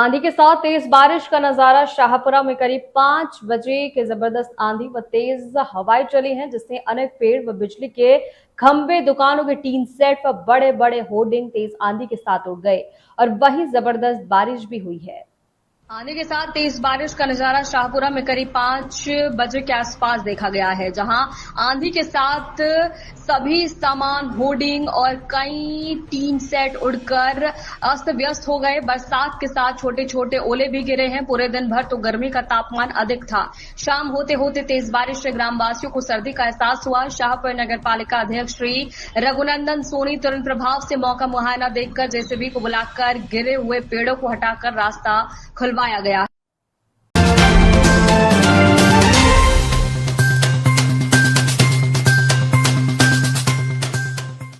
आंधी के साथ तेज बारिश का नजारा शाहपुरा में करीब 5 बजे के जबरदस्त आंधी व तेज हवाएं चली हैं, जिससे अनेक पेड़ व बिजली के खंभे, दुकानों के टीन सेट व बड़े बड़े होर्डिंग तेज आंधी के साथ उड़ गए और वहीं जबरदस्त बारिश भी हुई है। आंधी के साथ तेज बारिश का नजारा शाहपुरा में करीब 5 बजे के आसपास देखा गया है, जहां आंधी के साथ सभी सामान, होर्डिंग और कई टीन सेट उड़कर अस्त व्यस्त हो गए। बरसात के साथ छोटे छोटे ओले भी गिरे हैं। पूरे दिन भर तो गर्मी का तापमान अधिक था। शाम होते होते तेज बारिश से ग्रामवासियों को सर्दी का एहसास हुआ। शाहपुर नगर पालिका अध्यक्ष श्री रघुनंदन सोनी तुरंत प्रभाव से मौका मुआयना देखकर जेसीबी को बुलाकर गिरे हुए पेड़ों को हटाकर रास्ता खुलवाया गया।